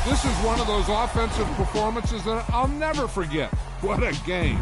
This is one of those offensive performances that I'll never forget. What a game.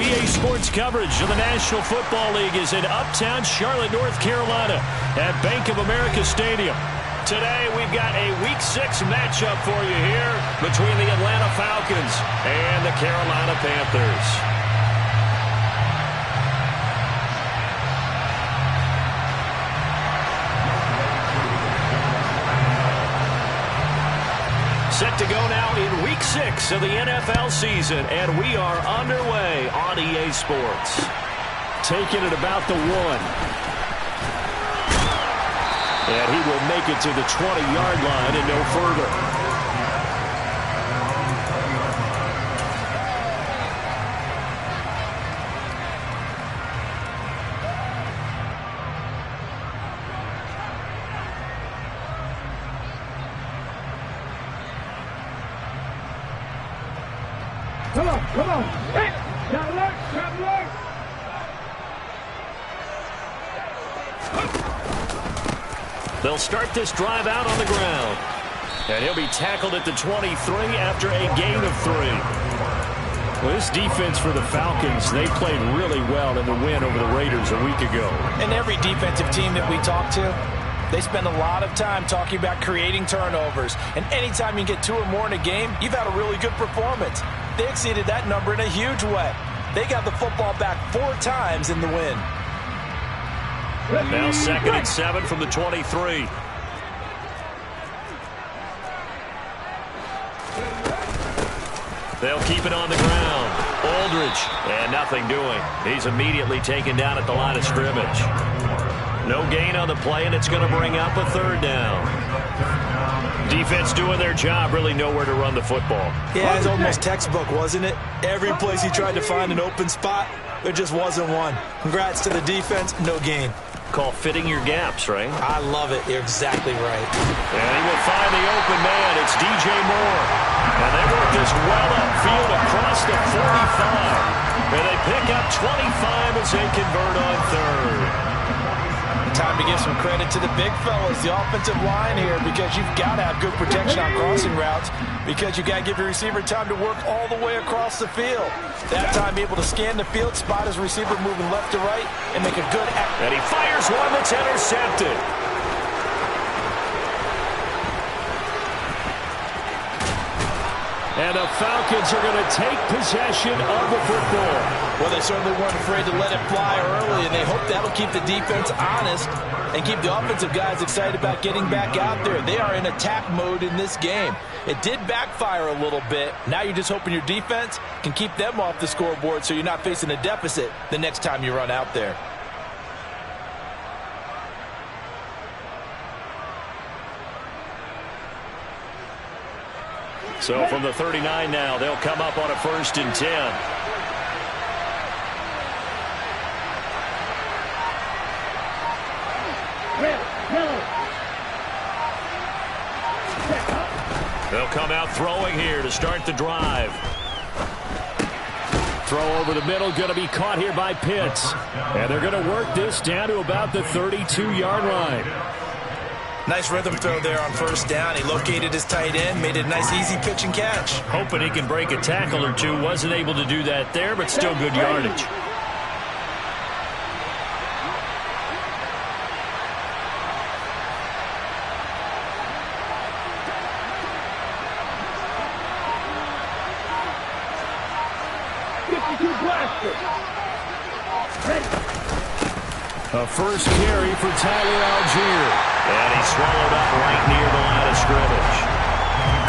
EA Sports coverage of the National Football League is in uptown Charlotte, North Carolina at Bank of America Stadium. Today we've got a Week 6 matchup for you here between the Atlanta Falcons and the Carolina Panthers. Set to go now in Week 6 of the NFL season, and we are underway on EA Sports. Taking it about the 1. And he will make it to the 20-yard line and no further. Come on. Hey, down low. They'll start this drive out on the ground. And he'll be tackled at the 23 after a gain of 3. Well, this defense for the Falcons, they played really well in the win over the Raiders a week ago. And every defensive team that we talk to, they spend a lot of time talking about creating turnovers. And anytime you get 2 or more in a game, you've had a really good performance. They exceeded that number in a huge way. They got the football back 4 times in the win. Now 2nd and 7 from the 23. They'll keep it on the ground. Aldridge, and nothing doing. He's immediately taken down at the line of scrimmage. No gain on the play, and it's going to bring up a 3rd down. Defense doing their job, really nowhere to run the football. Yeah, it's almost textbook, wasn't it? Every place he tried to find an open spot, there just wasn't one. Congrats to the defense, no gain. Call fitting your gaps, right? I love it. You're exactly right. And he will find the open man. It's DJ Moore. And they work this well upfield across the 45. And they pick up 25 as they convert on 3rd. Time to give some credit to the big fellas, the offensive line here, because you've got to have good protection on crossing routes, because you've got to give your receiver time to work all the way across the field. That time able to scan the field, spot his receiver moving left to right, and make a good and he fires one that's intercepted. And the Falcons are going to take possession of the football. Well, they certainly weren't afraid to let it fly early, and they hope that'll keep the defense honest and keep the offensive guys excited about getting back out there. They are in attack mode in this game. It did backfire a little bit. Now you're just hoping your defense can keep them off the scoreboard so you're not facing a deficit the next time you run out there. So from the 39 now, they'll come up on a 1st and 10. They'll come out throwing here to start the drive. Throw over the middle, going to be caught here by Pitts. And they're going to work this down to about the 32-yard line. Nice rhythm throw there on 1st down. He located his tight end, made it a nice easy pitch and catch. Hoping he can break a tackle or two. Wasn't able to do that there, but still good yardage. A first carry for Tyler Algier. And he's swallowed up right near the line of scrimmage.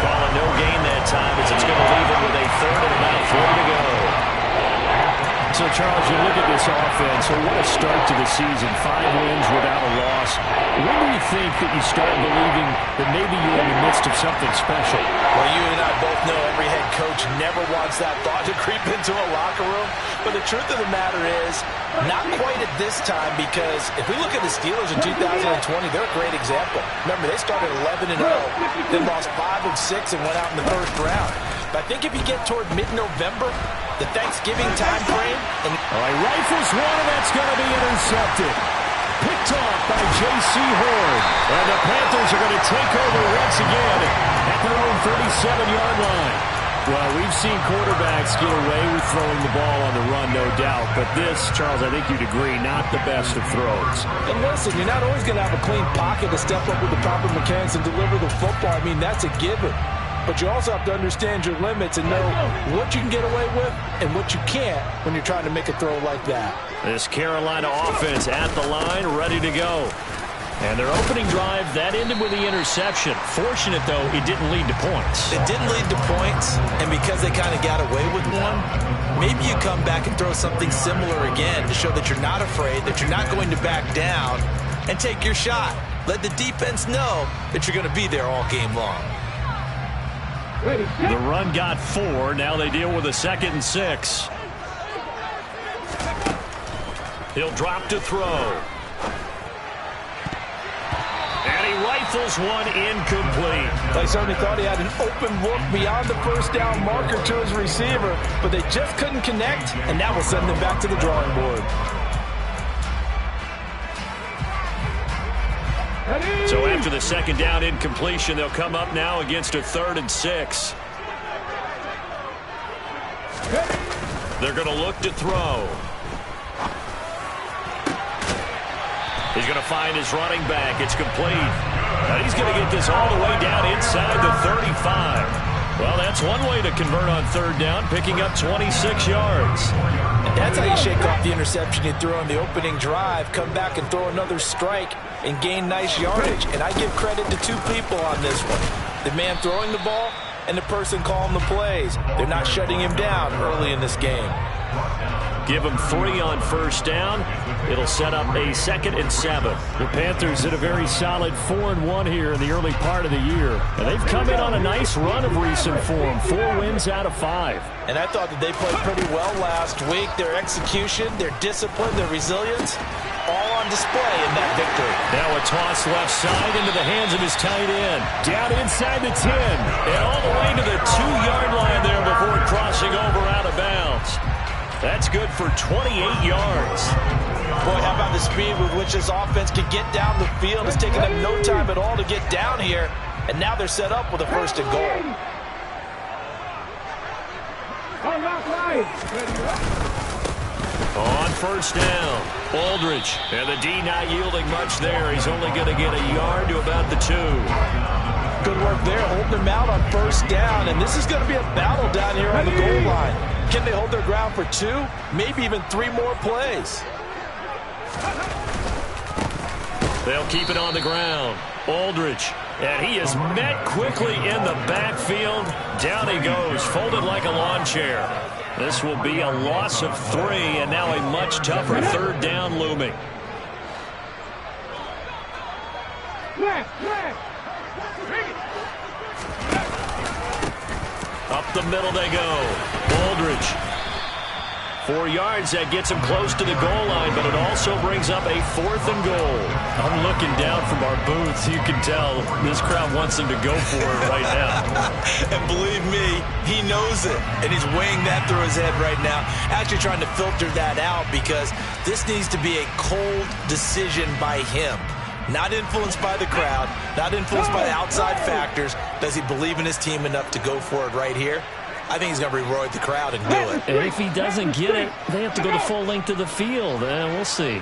Calling no gain that time as it's going to leave him with a 3rd and about 4 to go. So, Charles, you look at this offense, so what a start to the season. 5 wins without a loss. When do you think that you start believing that maybe you're in the midst of something special? Well, you and I both know every head coach never wants that thought to creep into a locker room. But the truth of the matter is, not quite at this time, because if we look at the Steelers in 2020, they're a great example. Remember, they started 11-0, then lost 5 of 6 and went out in the 1st round. But I think if you get toward mid-November, the Thanksgiving time frame. All right, rifles one, and that's going to be intercepted. Picked off by J.C. Horn. And the Panthers are going to take over once again at their own 37-yard line. Well, we've seen quarterbacks get away with throwing the ball on the run, no doubt. But this, Charles, I think you'd agree, not the best of throws. And listen, you're not always going to have a clean pocket to step up with the proper mechanics and deliver the football. I mean, that's a given. But you also have to understand your limits and know what you can get away with and what you can't when you're trying to make a throw like that. This Carolina offense at the line, ready to go. And their opening drive, that ended with the interception. Fortunate, though, it didn't lead to points. It didn't lead to points, and because they kind of got away with one, maybe you come back and throw something similar again to show that you're not afraid, that you're not going to back down, and take your shot. Let the defense know that you're going to be there all game long. The run got 4. Now they deal with a 2nd and 6. He'll drop to throw. And he rifles one incomplete. They certainly thought he had an open look beyond the 1st down marker to his receiver, but they just couldn't connect, and that will send them back to the drawing board. So after the 2nd down incompletion, they'll come up now against a 3rd and 6. They're going to look to throw. He's going to find his running back. It's complete. And he's going to get this all the way down inside the 35. Well, that's one way to convert on 3rd down, picking up 26 yards. And that's how you shake off the interception you threw on the opening drive, come back and throw another strike and gain nice yardage. And I give credit to 2 people on this one. The man throwing the ball and the person calling the plays. They're not shutting him down early in this game. Give him 3 on 1st down. It'll set up a 2nd and 7. The Panthers did a very solid 4-1 here in the early part of the year. And they've come in on a nice run of recent form. 4 wins out of 5. And I thought that they played pretty well last week. Their execution, their discipline, their resilience, all on display in that victory. Now a toss left side into the hands of his tight end. Down inside the 10. And all the way to the 2-yard line there before crossing over out of bounds. That's good for 28 yards. Boy, how about the speed with which this offense can get down the field? It's taken them no time at all to get down here. And now they're set up with a 1st and goal. On 1st down, Aldridge. And the D not yielding much there. He's only going to get a yard to about the 2. Good work there, holding them out on first down. And this is going to be a battle down here on the goal line. Can they hold their ground for 2, maybe even 3 more plays? They'll keep it on the ground. Aldridge. And he is met quickly in the backfield. Down he goes, folded like a lawn chair. This will be a loss of 3, and now a much tougher third down looming. Up the middle they go. Aldridge. 4 yards, that gets him close to the goal line, but it also brings up a 4th and goal. I'm looking down from our booths. You can tell this crowd wants him to go for it right now. And believe me, he knows it, and he's weighing that through his head right now, actually trying to filter that out because this needs to be a cold decision by him. Not influenced by the crowd, not influenced by the outside factors. Does he believe in his team enough to go for it right here? I think he's going to reward the crowd and do it. And if he doesn't get it, they have to go the full length of the field. And we'll see.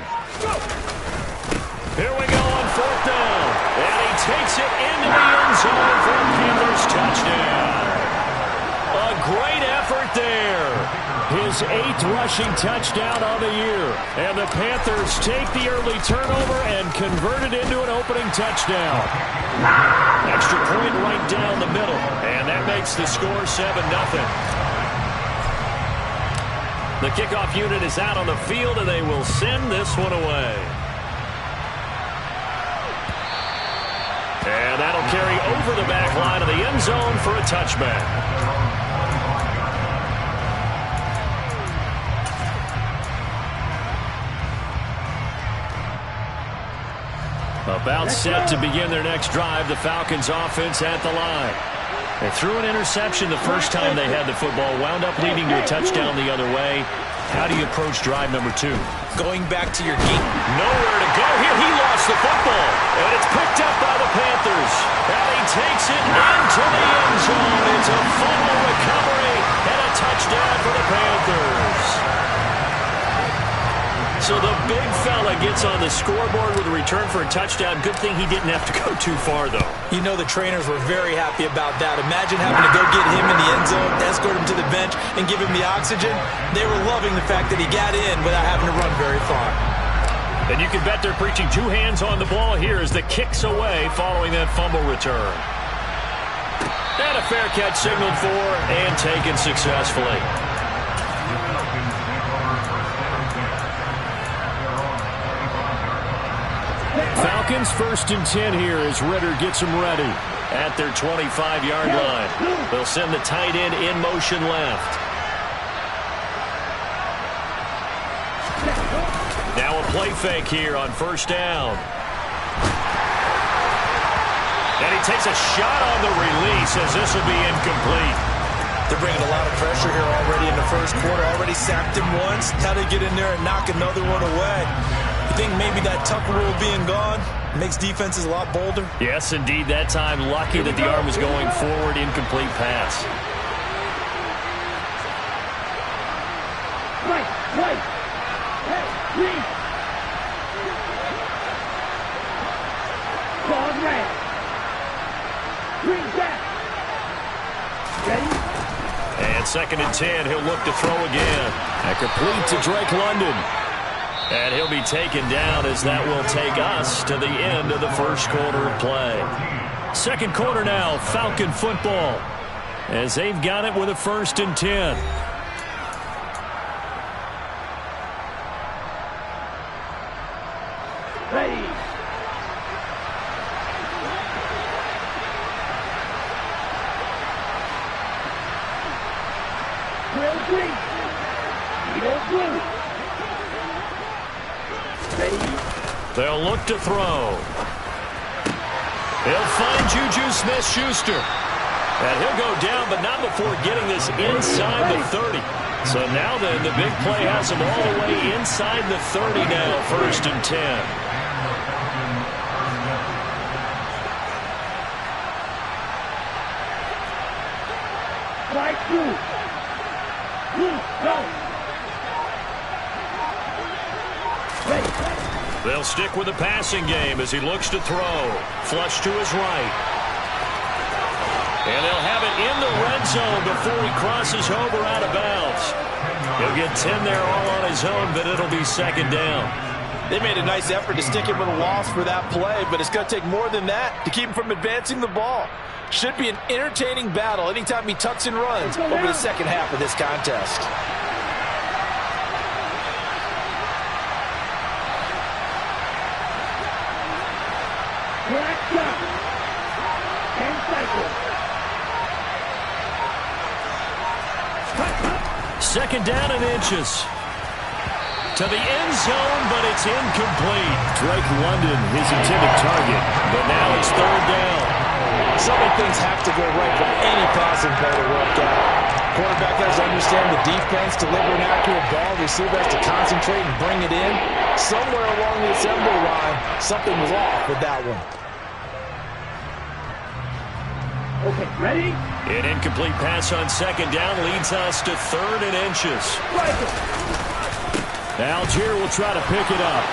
Here we go on 4th down. And he takes it into the end zone for a Panthers touchdown. A great effort there. His 8th rushing touchdown on the year. And the Panthers take the early turnover and convert it into an opening touchdown. Extra point right down the middle. And that makes the score 7-0. The kickoff unit is out on the field, and they will send this one away. And that'll carry over the back line of the end zone for a touchback. About set to begin their next drive, the Falcons offense at the line. They threw an interception the first time they had the football, wound up leading to a touchdown the other way. How do you approach drive number 2? Going back to your game. Nowhere to go here. He lost the football. And it's picked up by the Panthers. And he takes it into the end zone. It's a fumble recovery and a touchdown for the Panthers. So the big fella gets on the scoreboard with a return for a touchdown. Good thing he didn't have to go too far, though. You know the trainers were very happy about that. Imagine having to go get him in the end zone, escort him to the bench, and give him the oxygen. They were loving the fact that he got in without having to run very far. And you can bet they're preaching 2 hands on the ball here as the kick's away following that fumble return. And a fair catch signaled for and taken successfully. Falcons 1st and 10 here as Ritter gets them ready at their 25-yard line. They'll send the tight end in motion left. Now a play fake here on 1st down. And he takes a shot on the release as this will be incomplete. They're bringing a lot of pressure here already in the first quarter. Already sacked him once. Now they get in there and knock another one away. You think maybe that Tucker rule being gone makes defenses a lot bolder? Yes, indeed. That time, lucky that the arm was going forward. Incomplete pass. Right. Hey, read. Ball red. Green back. Ready? And 2nd and 10, he'll look to throw again. And complete to Drake London. And he'll be taken down as that will take us to the end of the first quarter of play. Second quarter now, Falcon football, as they've got it with a 1st and 10. Ready. Real green. Real blue. They'll look to throw. He'll find Juju Smith-Schuster. And he'll go down, but not before getting this inside the 30. So now then, the big play has him all the way inside the 30 now, 1st and 10. Right through. Go. They'll stick with the passing game as he looks to throw. Flush to his right. And they'll have it in the red zone before he crosses over out of bounds. He'll get 10 there all on his own, but it'll be second down. They made a nice effort to stick him with a loss for that play, but it's going to take more than that to keep him from advancing the ball. Should be an entertaining battle anytime he tucks and runs over the second half of this contest. Second down and inches. To the end zone, but it's incomplete. Drake London, his intended target, but now it's third down. So many things have to go right for any passing play to work out. Quarterback has to understand the defense, deliver an accurate ball. Receiver has to concentrate and bring it in. Somewhere along the assembly line, something was off with that one. Okay, ready? An incomplete pass on second down leads us to third and inches. Algier will try to pick it up.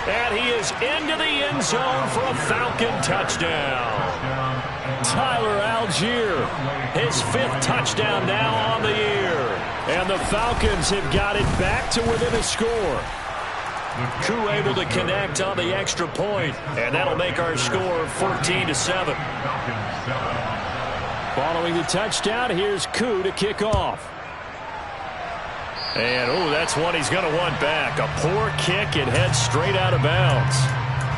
And he is into the end zone for a Falcon touchdown. Tyler Algier, his 5th touchdown now on the year. And the Falcons have got it back to within a score. Koo able to connect on the extra point, and that'll make our score 14-7. Following the touchdown, here's Koo to kick off. And, that's one he's going to want back. A poor kick and heads straight out of bounds.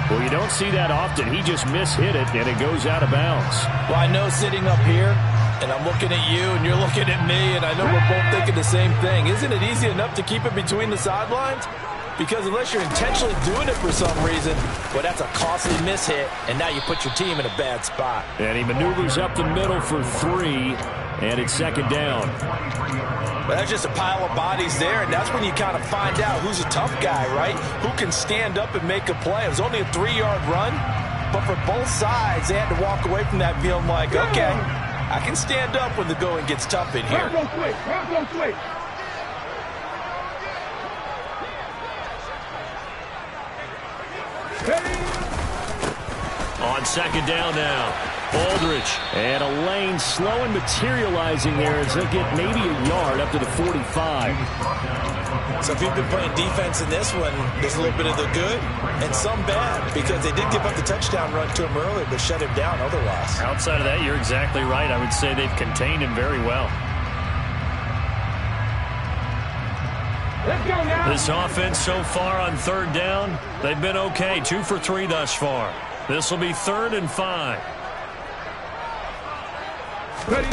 Well, you don't see that often. He just mishit it, and it goes out of bounds. Well, I know sitting up here, and I'm looking at you, and you're looking at me, and I know we're both thinking the same thing. Isn't it easy enough to keep it between the sidelines? Because unless you're intentionally doing it for some reason, well, that's a costly mishit, and now you put your team in a bad spot. And he maneuvers up the middle for 3, and it's second down. But that's just a pile of bodies there, and that's when you kind of find out who's a tough guy, right? Who can stand up and make a play. It was only a 3-yard run, but for both sides, they had to walk away from that feeling like, okay, I can stand up when the going gets tough in here. Bronco switch. On second down now, Aldridge. And a lane slow and materializing there as they get maybe a yard up to the 45. So if you've been playing defense in this one, there's a little bit of the good and some bad, because they did give up the touchdown run to him earlier, but shut him down otherwise. Outside of that, you're exactly right. I would say they've contained him very well. Let's go now. This offense so far on third down, they've been okay. 2 for 3 thus far. This will be 3rd and 5. Ready?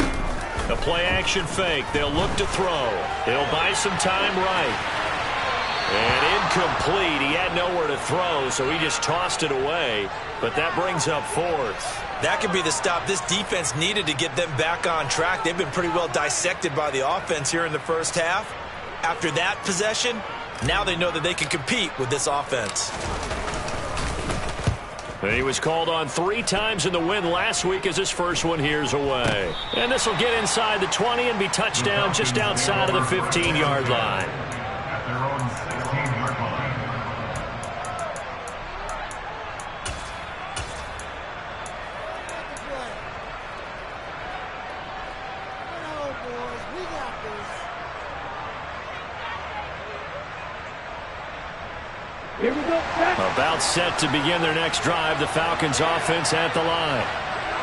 A play-action fake. They'll look to throw. He'll buy some time right. And incomplete. He had nowhere to throw, so he just tossed it away. But that brings up 4th. That could be the stop this defense needed to get them back on track. They've been pretty well dissected by the offense here in the first half. After that possession, now they know that they can compete with this offense. He was called on 3 times in the win last week as his first one here's away. And this will get inside the 20 and be touchdown just outside of the 15-yard line. Here we go. About set to begin their next drive. The Falcons offense at the line.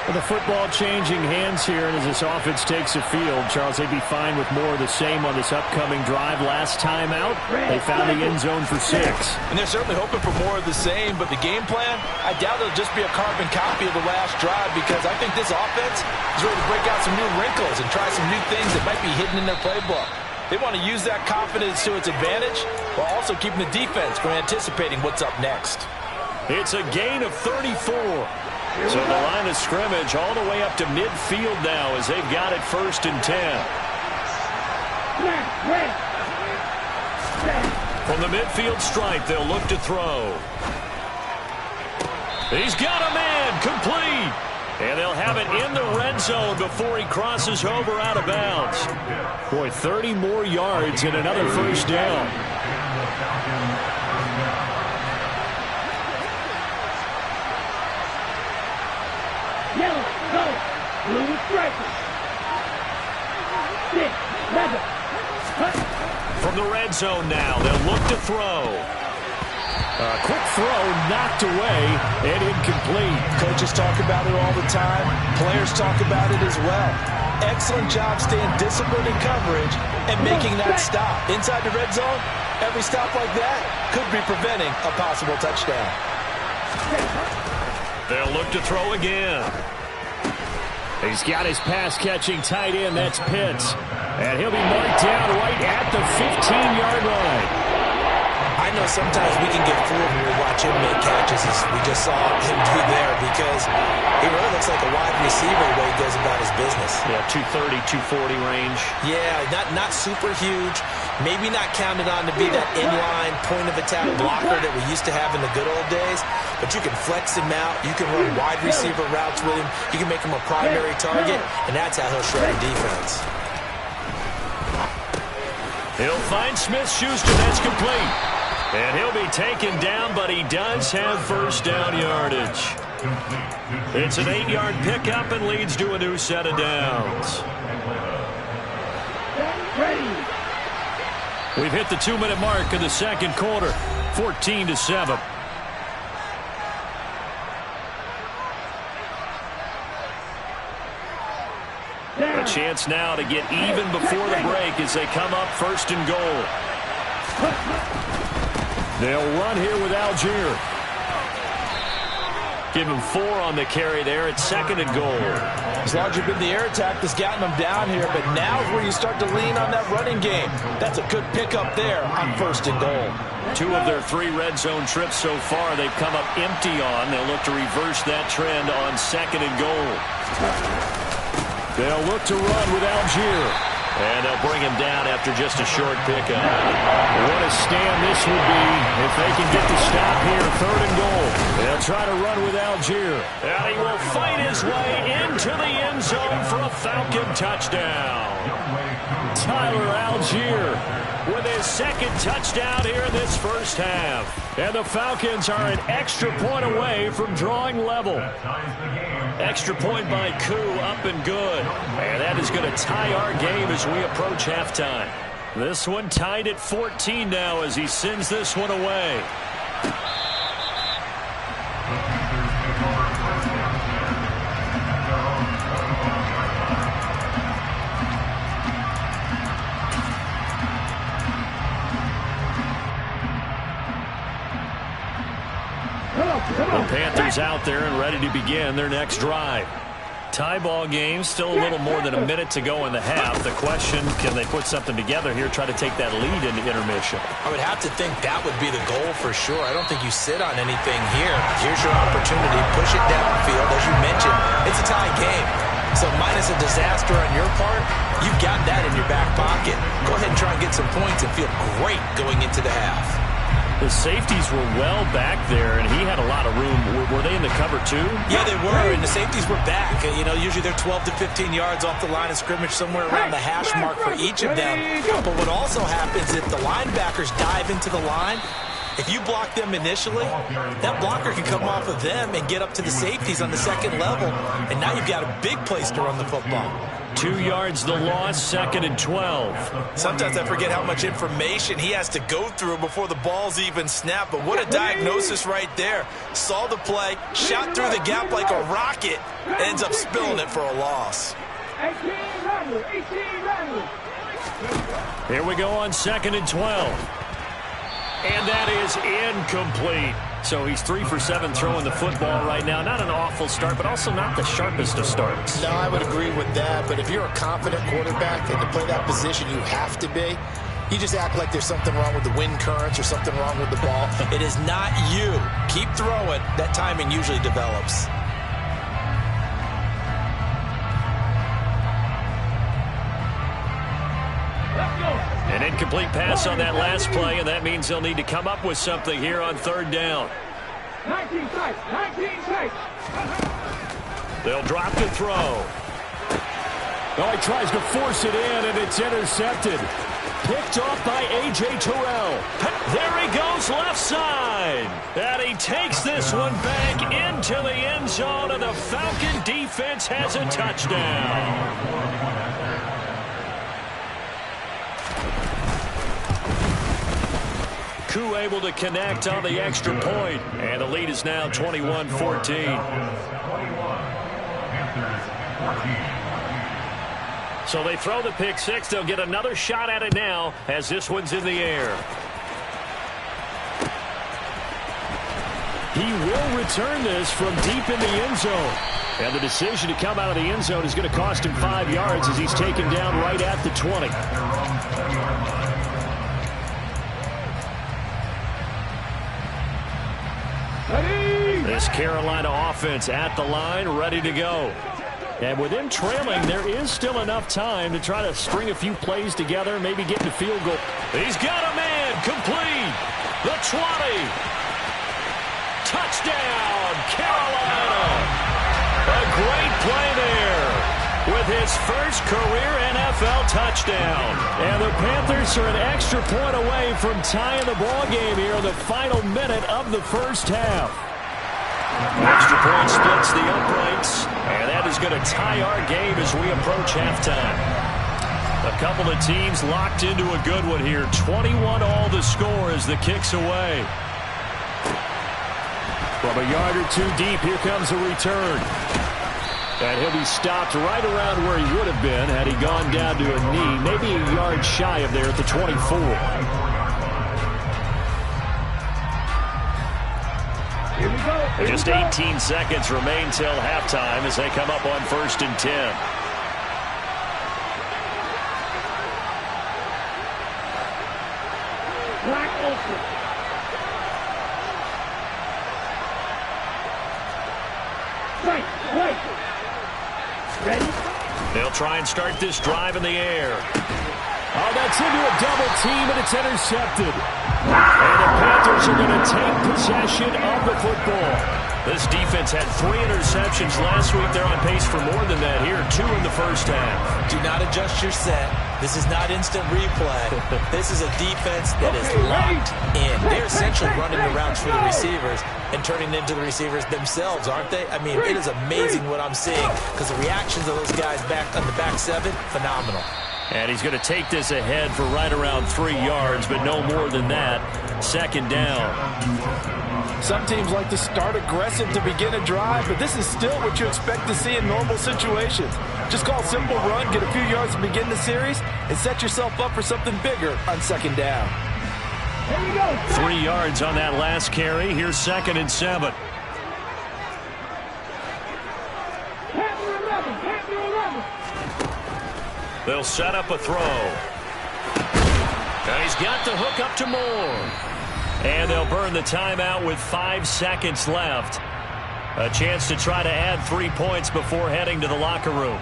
With the football changing hands here, and as this offense takes the field, Charles, they'd be fine with more of the same on this upcoming drive. Last time out, they found the end zone for 6. And they're certainly hoping for more of the same, but the game plan, I doubt it'll just be a carbon copy of the last drive, because I think this offense is ready to break out some new wrinkles and try some new things that might be hidden in their playbook. They want to use that confidence to its advantage while also keeping the defense from anticipating what's up next. It's a gain of 34. So the line of scrimmage all the way up to midfield now as they've got it 1st and 10. From the midfield stripe, they'll look to throw. He's got a man, complete. And they'll have it in the red zone before he crosses over out of bounds. Boy, 30 more yards and another first down. Blue striker. 6, 7. From the red zone now, they'll look to throw. A quick throw knocked away and incomplete. Coaches talk about it all the time. Players talk about it as well. Excellent job staying disciplined in coverage and making that stop. Inside the red zone, every stop like that could be preventing a possible touchdown. They'll look to throw again. He's got his pass-catching tight end. That's Pitts. And he'll be marked down right at the 15-yard line. I know sometimes we can get fooled when we watch him make catches, as we just saw him do there, because he really looks like a wide receiver the way he goes about his business. Yeah, 230, 240 range. Yeah, not super huge. Maybe not counted on to be that inline point-of-attack blocker that we used to have in the good old days, but you can flex him out. You can run wide receiver routes with him. You can make him a primary target, and that's how he'll shred a defense. He'll find Smith-Schuster. That's complete. And he'll be taken down, but he does have first down yardage. It's an 8-yard pickup and leads to a new set of downs. We've hit the 2-minute mark of the second quarter, 14-7. A chance now to get even before the break as they come up first and goal. They'll run here with Algier. Give him 4 on the carry there at second and goal. It's largely been the air attack that's gotten them down here, but now is where you start to lean on that running game. That's a good pickup there on first and goal. 2 of their 3 red zone trips so far they've come up empty on. They'll look to reverse that trend on second and goal. They'll look to run with Algier. And they'll bring him down after just a short pickup. What a stand this would be if they can get the stop here, third and goal. They'll try to run with Algier. And he will fight his way into the end zone for a Falcon touchdown. Tyler Algier with his second touchdown here in this first half. And the Falcons are an extra point away from drawing level. Extra point by Koo, up and good. And that is going to tie our game as we approach halftime. This one tied at 14 now as he sends this one away. The Panthers out there and ready to begin their next drive. Tie ball game, still a little more than a minute to go in the half. The question, can they put something together here, try to take that lead into intermission? I would have to think that would be the goal for sure. I don't think you sit on anything here. Here's your opportunity. Push it downfield. As you mentioned, it's a tie game. So minus a disaster on your part, you've got that in your back pocket. Go ahead and try and get some points and feel great going into the half. The safeties were well back there, and he had a lot of room. Were they in the cover, too? Yeah, they were, and the safeties were back. You know, usually they're 12 to 15 yards off the line of scrimmage, somewhere around the hash mark for each of them. But what also happens if the linebackers dive into the line, if you block them initially, that blocker can come off of them and get up to the safeties on the second level, and now you've got a big place to run the football. 2 yards the loss, second and 12. Sometimes I forget how much information he has to go through before the ball's even snapped, but what a diagnosis right there. Saw the play, shot through the gap like a rocket, ends up spilling it for a loss. Here we go on second and 12. And that is incomplete. So he's 3 for 7 throwing the football right now. Not an awful start, but also not the sharpest of starts. No, I would agree with that. But if you're a confident quarterback and to play that position, you have to be. You just act like there's something wrong with the wind currents or something wrong with the ball. It is not you. Keep throwing. That timing usually develops. An incomplete pass on that last play, and that means they'll need to come up with something here on third down. 19 strikes, 19 strikes. They'll drop to throw. Oh, he tries to force it in, and it's intercepted. Picked off by A.J. Terrell. There he goes, left side. And he takes this one back into the end zone, and the Falcon defense has a touchdown. Koo able to connect on the extra point, and the lead is now 21-14. So they throw the pick six. They'll get another shot at it now as this one's in the air. He will return this from deep in the end zone. And the decision to come out of the end zone is going to cost him 5 yards as he's taken down right at the 20. This Carolina offense at the line, ready to go. And with him trailing, there is still enough time to try to string a few plays together, maybe get the field goal. He's got a man, complete. The 20. Touchdown, Carolina. A great play there with his first career NFL touchdown. And the Panthers are an extra point away from tying the ball game here in the final minute of the first half. Extra point splits the uprights, and that is going to tie our game as we approach halftime. A couple of teams locked into a good one here. 21-all the score as the kick's away. From a yard or two deep, here comes a return. And he'll be stopped right around where he would have been had he gone down to a knee, maybe a yard shy of there at the 24. Just 18 seconds remain till halftime as they come up on 1st and 10. Ready? They'll try and start this drive in the air. Oh, that's into a double team, and it's intercepted. And the Panthers are going to take possession of the football. This defense had 3 interceptions last week. They're on pace for more than that here. 2 in the first half. Do not adjust your set. This is not instant replay. This is a defense that is locked in. They're essentially running the routes for the receivers and turning into the receivers themselves, aren't they? I mean, it is amazing what I'm seeing because the reactions of those guys back on the back 7, phenomenal. And he's going to take this ahead for right around 3 yards, but no more than that. 2nd down. Some teams like to start aggressive to begin a drive, but this is still what you expect to see in normal situations. Just call a simple run, get a few yards to begin the series, and set yourself up for something bigger on 2nd down. 3 yards on that last carry. Here's 2nd and 7. They'll set up a throw. And he's got the hook up to Moore. And they'll burn the timeout with 5 seconds left. A chance to try to add 3 points before heading to the locker room.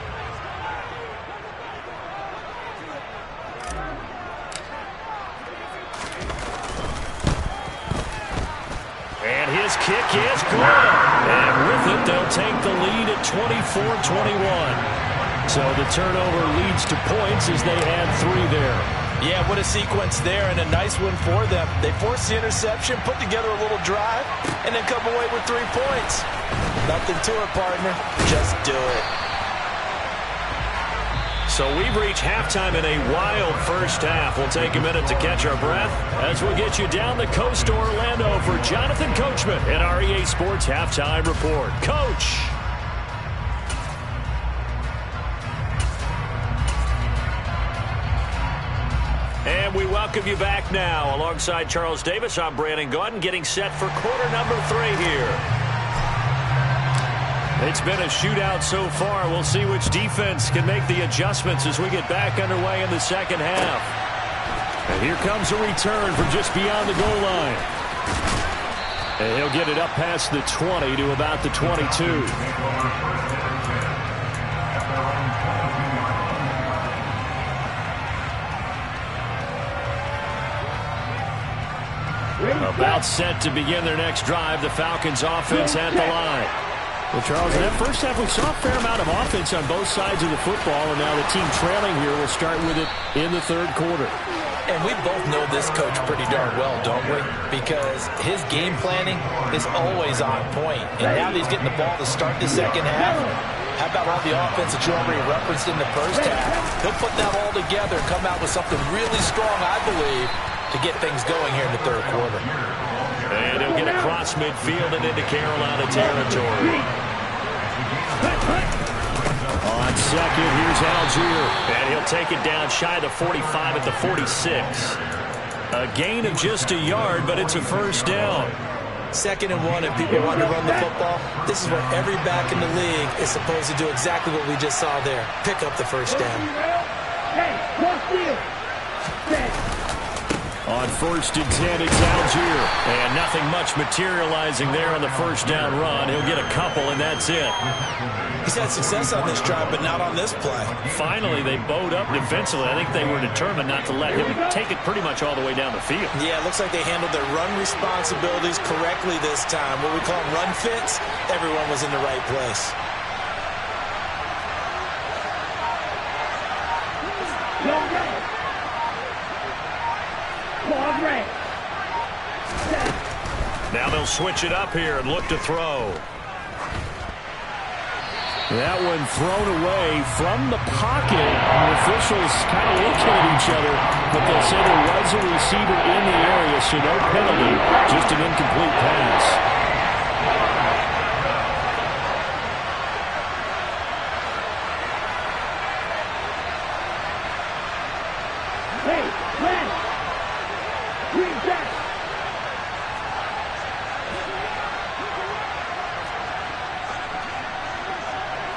And his kick is good. And with it, they'll take the lead at 24-21. So the turnover leads to points as they add 3 there. Yeah, what a sequence there, and a nice one for them. They forced the interception, put together a little drive, and then come away with 3 points. Nothing to it, partner. Just do it. So we've reached halftime in a wild first half. We'll take a minute to catch our breath as we'll get you down the coast to Orlando for Jonathan Coachman at our EA Sports Halftime Report. Coach! And we welcome you back now. Alongside Charles Davis, I'm Brandon Gaudin, getting set for quarter number 3 here. It's been a shootout so far. We'll see which defense can make the adjustments as we get back underway in the second half. And here comes a return from just beyond the goal line. And he'll get it up past the 20 to about the 22. About set to begin their next drive. The Falcons offense at the line. Well, Charles, in that first half, we saw a fair amount of offense on both sides of the football, and now the team trailing here will start with it in the 3rd quarter. And we both know this coach pretty darn well, don't we? Because his game planning is always on point. And now that he's getting the ball to start the second half, how about all the offense that you already referenced in the first half? He'll put that all together and come out with something really strong, I believe, to get things going here in the third quarter. And he'll get across midfield and into Carolina territory. On second, here's Algier. And he'll take it down shy of the 45 at the 46. A gain of just a yard, but it's a first down. 2nd and 1, and people want to run the football. This is where every back in the league is supposed to do exactly what we just saw there. Pick up the first down. Hey, cross field. On 1st and 10, it's Algier. And nothing much materializing there on the first down run. He'll get a couple, and that's it. He's had success on this drive, but not on this play. Finally, they bowed up defensively. I think they were determined not to let him take it pretty much all the way down the field. Yeah, it looks like they handled their run responsibilities correctly this time. What we call run fits, everyone was in the right place. Now they'll switch it up here and look to throw. That one thrown away from the pocket. The officials kind of looking at each other, but they'll say there was a receiver in the area, so no penalty, just an incomplete pass. Hey, man! Green back!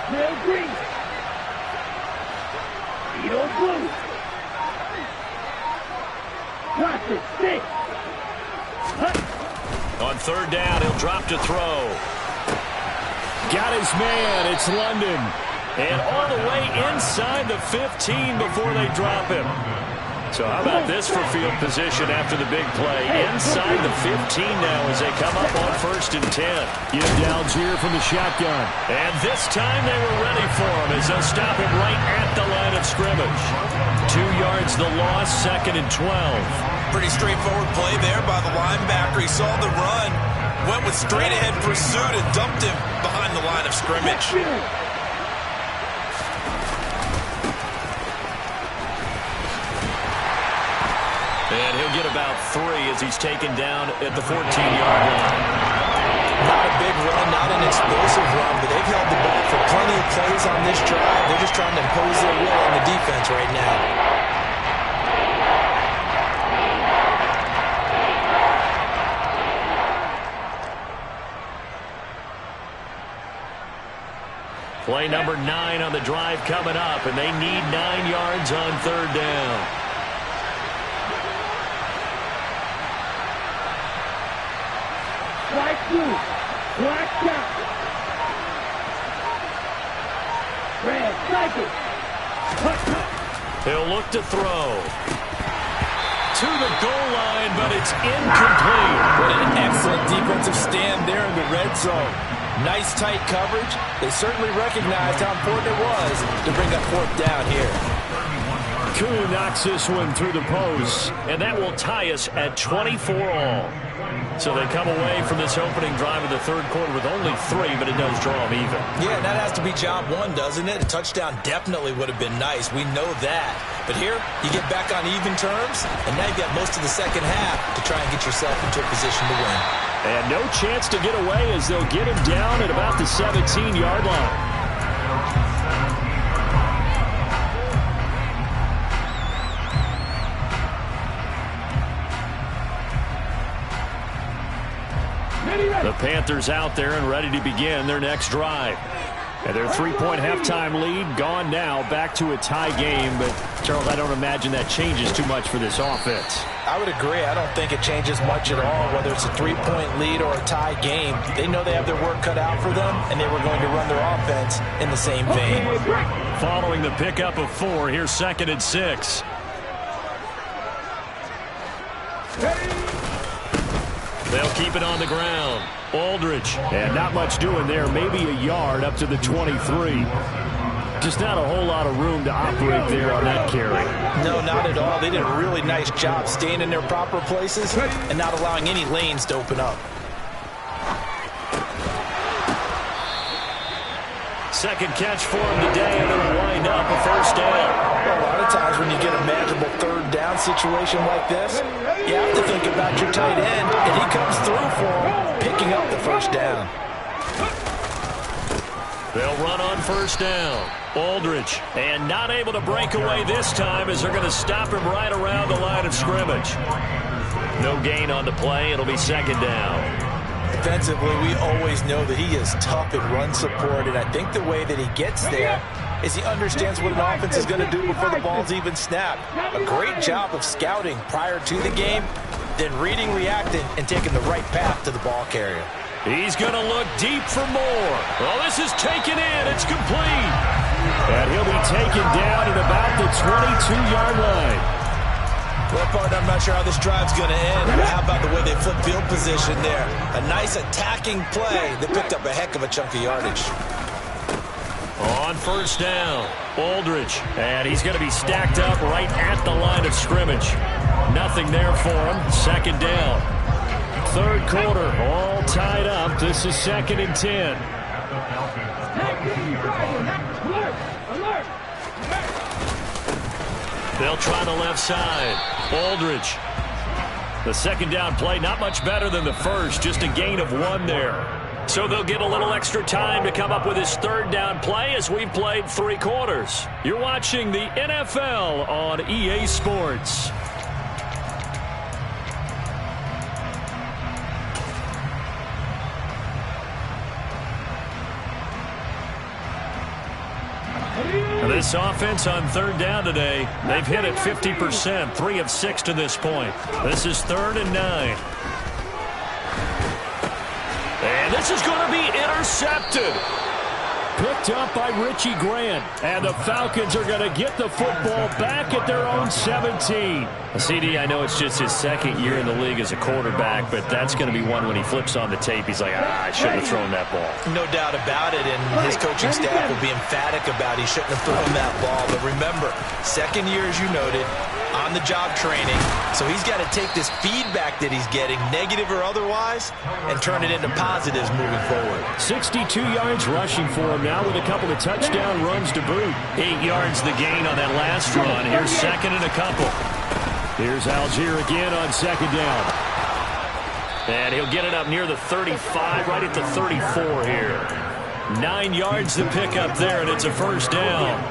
Nail green! Beetle blue! Plastic stick! On 3rd down, he'll drop to throw. Got his man, it's London. And all the way inside the 15 before they drop him. So how about this for field position after the big play? Inside the 15 now as they come up on 1st and 10. Give Algier from the shotgun. And this time they were ready for him as they'll stop him right at the line of scrimmage. 2 yards the loss, 2nd and 12. Pretty straightforward play there by the linebacker. He saw the run, went with straight-ahead pursuit and dumped him behind the line of scrimmage. And he'll get about 3 as he's taken down at the 14-yard line. Not a big run, not an explosive run, but they've held the ball for plenty of plays on this drive. They're just trying to impose their will on the defense right now. Play number 9 on the drive coming up, and they need 9 yards on 3rd down. White blue, black cap. Red, cycle. He'll look to throw. To the goal line, but it's incomplete. What an excellent defensive stand there in the red zone. Nice tight coverage. They certainly recognized how important it was to bring up 4th down here. Koo knocks this one through the post, and that will tie us at 24-all. So they come away from this opening drive of the 3rd quarter with only 3, but it does draw them even. Yeah, and that has to be job 1, doesn't it? A touchdown definitely would have been nice. We know that. But here, you get back on even terms, and now you've got most of the second half to try and get yourself into a position to win. And no chance to get away as they'll get him down at about the 17-yard line. The Panthers out there and ready to begin their next drive. And their 3-point halftime lead gone now, back to a tie game. But, Charles, I don't imagine that changes too much for this offense. I would agree. I don't think it changes much at all, whether it's a 3-point lead or a tie game. They know they have their work cut out for them, and they were going to run their offense in the same vein. Following the pickup of 4, here's 2nd and 6. They'll keep it on the ground. Aldridge. And not much doing there. Maybe a yard up to the 23. Just not a whole lot of room to operate there on that carry. No, not at all. They did a really nice job staying in their proper places and not allowing any lanes to open up. Second catch for him today, and it'll wind up a first down. Well, a lot of times when you get a manageable third down situation like this, you have to think about your tight end, and he comes through for him, picking up the first down. They'll run on first down. Aldridge, and not able to break away this time as they're going to stop him right around the line of scrimmage. No gain on the play. It'll be second down. Defensively, we always know that he is tough in run support, and I think the way that he gets there is he understands what an offense is going to do before the ball's even snapped. A great job of scouting prior to the game, then reading, reacting, and taking the right path to the ball carrier. He's going to look deep for more. Well, this is taken in. It's complete. And he'll be taken down at about the 22-yard line. Well, partner, I'm not sure how this drive's going to end, but how about the way they flip field position there? A nice attacking play that picked up a heck of a chunk of yardage. On first down, Aldridge, and he's going to be stacked up right at the line of scrimmage. Nothing there for him. Second down. Third quarter, all tied up. This is 2nd and 10. They'll try the left side. Aldridge. The second down play, not much better than the first, just a gain of 1 there. So they'll get a little extra time to come up with his third down play as we've played 3 quarters. You're watching the NFL on EA Sports. This offense on third down today, they've hit it 50%, 3 of 6 to this point. This is 3rd and 9. And this is going to be intercepted. Picked up by Richie Grant. And the Falcons are going to get the football back at their own 17. CD, I know it's just his 2nd year in the league as a quarterback, but that's going to be one when he flips on the tape. He's like, I shouldn't have thrown that ball. No doubt about it, and his coaching staff will be emphatic about he shouldn't have thrown that ball. But remember, 2nd year, as you noted, on-the-job training, so he's got to take this feedback that he's getting, negative or otherwise, and turn it into positives moving forward. 62 yards rushing for him now with a couple of touchdown runs to boot. 8 yards the gain on that last run. Here's 2nd and a couple. Here's Algier again on 2nd down. And he'll get it up near the 35, right at the 34 here. 9 yards to pick up there, and it's a first down.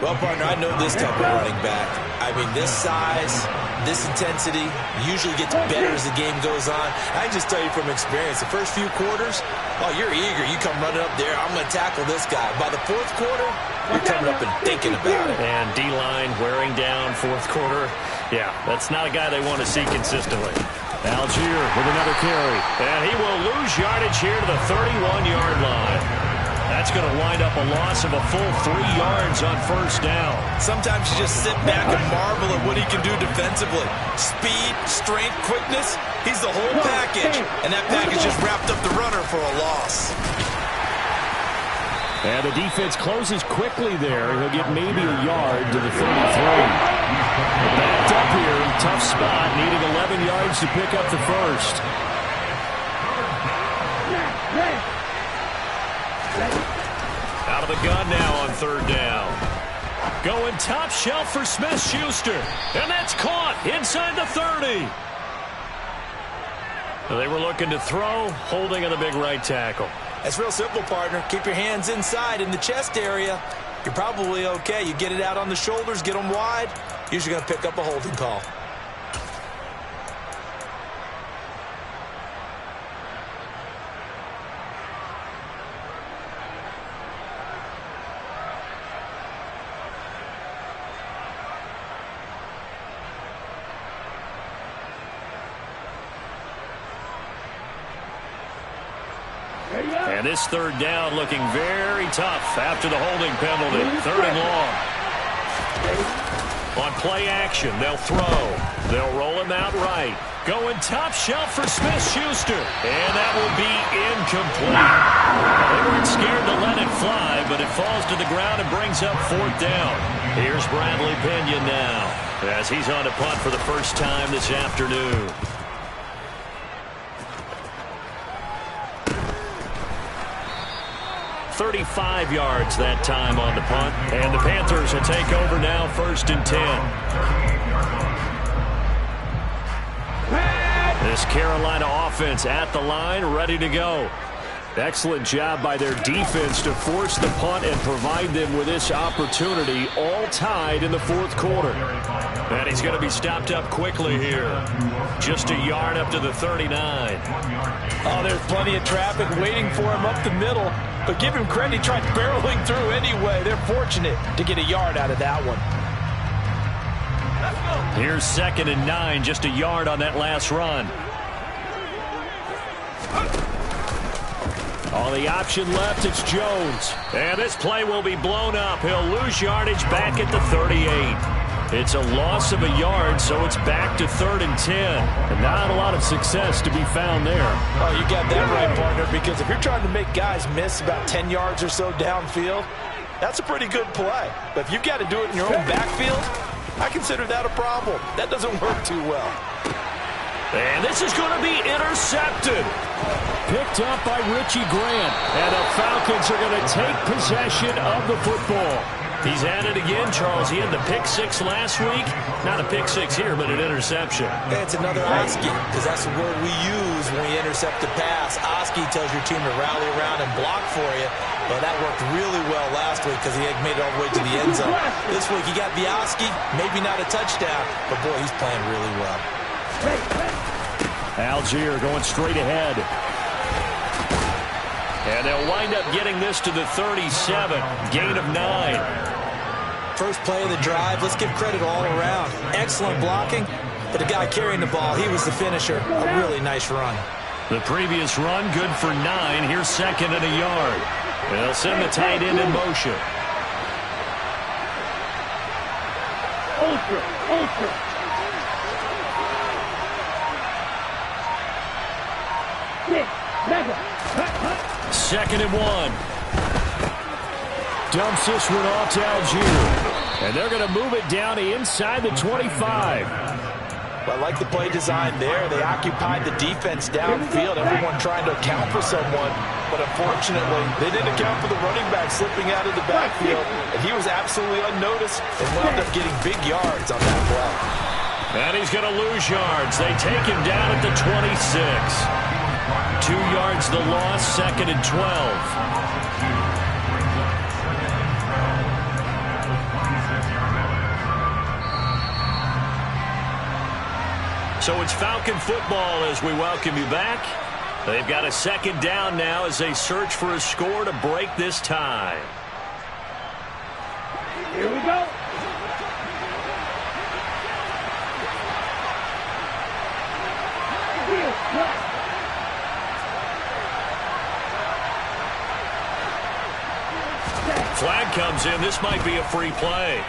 Well, partner, I know this type of running back. I mean, this size, this intensity usually gets better as the game goes on. I can just tell you from experience, the first few quarters, oh, you're eager. You come running up there, I'm going to tackle this guy. By the 4th quarter, you're coming up and thinking about it. And D-line wearing down 4th quarter. Yeah, that's not a guy they want to see consistently. Algier with another carry. And he will lose yardage here to the 31-yard line. That's going to wind up a loss of a full 3 yards on first down. Sometimes you just sit back and marvel at what he can do defensively. Speed, strength, quickness, he's the whole package. And that package just wrapped up the runner for a loss. And the defense closes quickly there. He'll get maybe a yard to the 33. Backed up here, tough spot, needing 11 yards to pick up the first. Out of the gun now on third down. Going top shelf for Smith-Schuster. And that's caught inside the 30. They were looking to throw, holding on the big right tackle. That's real simple, partner. Keep your hands inside in the chest area. You're probably okay. You get it out on the shoulders, get them wide. Usually going to pick up a holding call. And this third down looking very tough after the holding penalty. 3rd and long. On play action, they'll throw. They'll roll him out right. Going top shelf for Smith-Schuster. And that will be incomplete. They weren't scared to let it fly, but it falls to the ground and brings up 4th down. Here's Bradley Pena now, as he's on a punt for the first time this afternoon. "35 yards that time on the punt. And the Panthers will take over now, 1st and 10. This Carolina offense at the line, ready to go. Excellent job by their defense to force the punt and provide them with this opportunity, all tied in the 4th quarter. And he's going to be stopped up quickly here. Just a yard up to the 39. Oh, there's plenty of traffic waiting for him up the middle. But give him credit, he tried barreling through anyway. They're fortunate to get a yard out of that one. Here's 2nd and 9, just a yard on that last run. On the option left, it's Jones. And this play will be blown up. He'll lose yardage back at the 38. It's a loss of a yard, so it's back to 3rd and 10. And not a lot of success to be found there. Oh, you got that right, partner, because if you're trying to make guys miss about 10 yards or so downfield, that's a pretty good play. But if you've got to do it in your own backfield, I consider that a problem. That doesn't work too well. And this is going to be intercepted. Picked up by Richie Grant. And the Falcons are going to take possession of the football. He's at it again, Charles. He had the pick 6 last week. Not a pick 6 here, but an interception. It's another Oski, because that's the word we use when we intercept a pass. Oski tells your team to rally around and block for you. But that worked really well last week because he had made it all the way to the end zone. This week he got the Oski, maybe not a touchdown, but boy, he's playing really well. Algier going straight ahead. And they'll wind up getting this to the 37. Gain of 9. First play of the drive, let's give credit all around. Excellent blocking, but the guy carrying the ball, he was the finisher. A really nice run. The previous run, good for 9. Here's 2nd and a yard. They'll send the tight end in motion. Ultra. 6, mega. 2nd and 1. Dumps this one off to Algier. And they're going to move it down inside the 25. I like the play design there. They occupied the defense downfield, everyone trying to account for someone. But unfortunately, they didn't account for the running back slipping out of the backfield. And he was absolutely unnoticed and wound up getting big yards on that play. And he's going to lose yards. They take him down at the 26. 2 yards the loss, 2nd and 12. So it's Falcon football as we welcome you back. They've got a 2nd down now as they search for a score to break this tie. Here we go. Flag comes in. This might be a free play.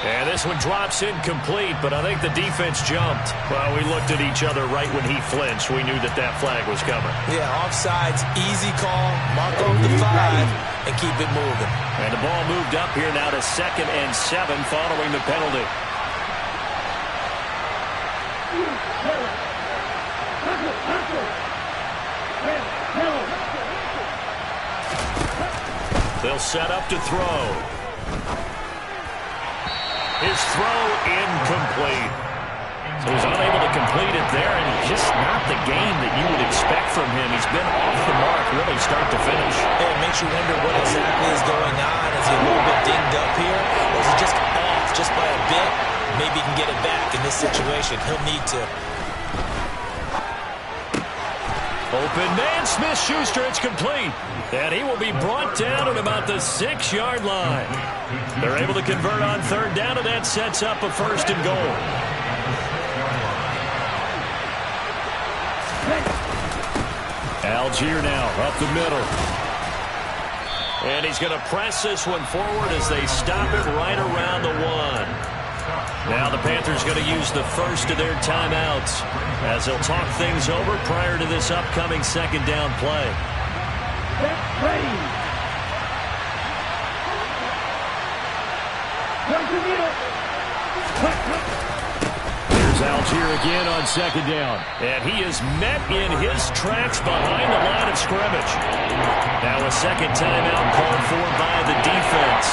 And this one drops incomplete, but I think the defense jumped. Well, we looked at each other right when he flinched. We knew that that flag was coming. Yeah, offsides, easy call, mark over the 5, and keep it moving. And the ball moved up here now to 2nd and 7 following the penalty. They'll set up to throw. His throw incomplete. So he's unable to complete it there, and just not the game that you would expect from him. He's been off the mark really start to finish. It makes you wonder what exactly is going on. Is he a little bit dinged up here, or is he just off just by a bit? Maybe he can get it back in this situation. He'll need to. Open man, Smith-Schuster, it's complete. And he will be brought down at about the 6-yard line. They're able to convert on 3rd down, and that sets up a 1st and goal. Algier now up the middle. And he's going to press this one forward as they stop it right around the 1. Now the Panthers going to use the first of their timeouts as they'll talk things over prior to this upcoming second down play. Here's Algier again on second down. And he is met in his tracks behind the line of scrimmage. Now a second timeout called for by the defense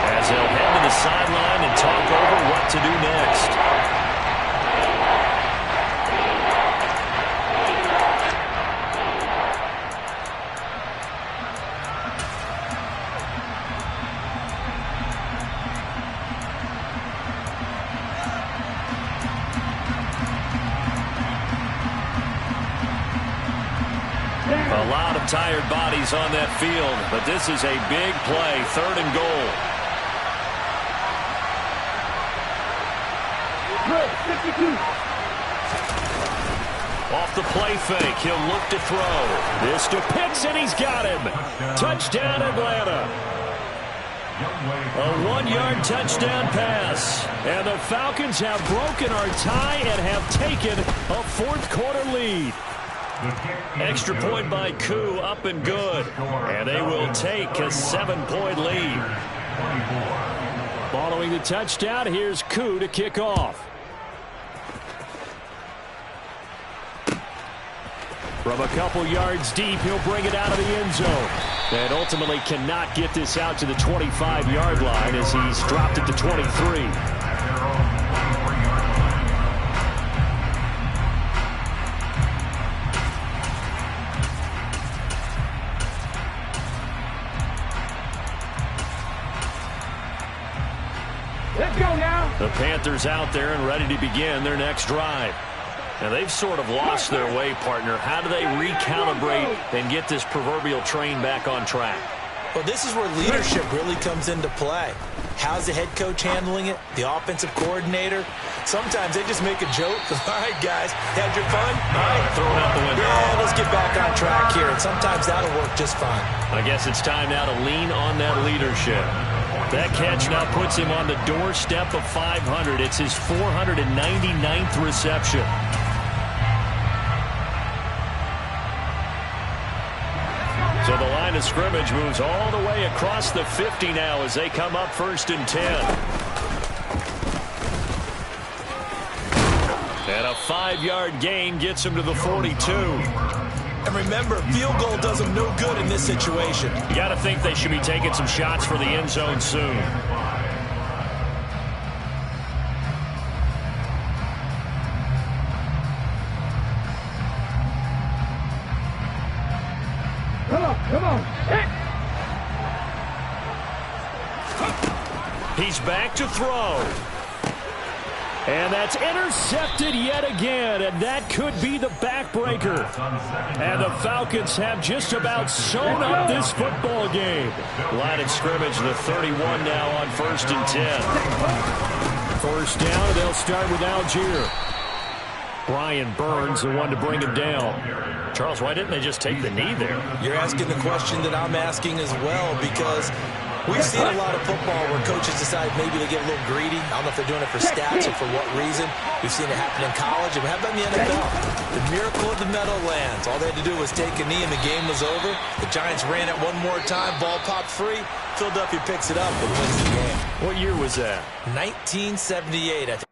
as they'll head to the sideline and talk over what to do next. A lot of tired bodies on that field, but this is a big play, 3rd and goal. Off the play fake, he'll look to throw. This to Pitts, and he's got him. Touchdown, Atlanta. A 1-yard touchdown pass. And the Falcons have broken our tie and have taken a 4th-quarter lead. Extra point by Koo, up and good. And they will take a 7-point lead. Following the touchdown, here's Koo to kick off. From a couple yards deep, he'll bring it out of the end zone. And ultimately cannot get this out to the 25-yard line as he's dropped it to 23. Let's go now. The Panthers out there and ready to begin their next drive. Now, they've sort of lost their way, partner. How do they recalibrate and get this proverbial train back on track? Well, this is where leadership really comes into play. How's the head coach handling it? The offensive coordinator? Sometimes they just make a joke. All right, guys, had your fun? All right, throw it out the window. Yeah, let's get back on track here. And sometimes that'll work just fine. I guess it's time now to lean on that leadership. That catch now puts him on the doorstep of 500. It's his 499th reception. So the line of scrimmage moves all the way across the 50 now as they come up 1st and 10. And a 5-yard gain gets him to the 42. And remember, field goal does them no good in this situation. You got to think they should be taking some shots for the end zone soon. Come on. Hey. He's back to throw. And that's intercepted yet again, and that could be the backbreaker. And the Falcons have just about sewn up this football game. Line of scrimmage, the 31 now on 1st and 10. 1st down, and they'll start with Algier. Brian Burns, the one to bring him down. Charles, why didn't they just take the knee there? You're asking the question that I'm asking as well, because we've seen a lot of football where coaches decide maybe they get a little greedy. I don't know if they're doing it for stats or for what reason. We've seen it happen in college, and how about in the NFL? The miracle of the Meadowlands. All they had to do was take a knee, and the game was over. The Giants ran it one more time. Ball popped free. Philadelphia picks it up and wins the game. What year was that? 1978. I think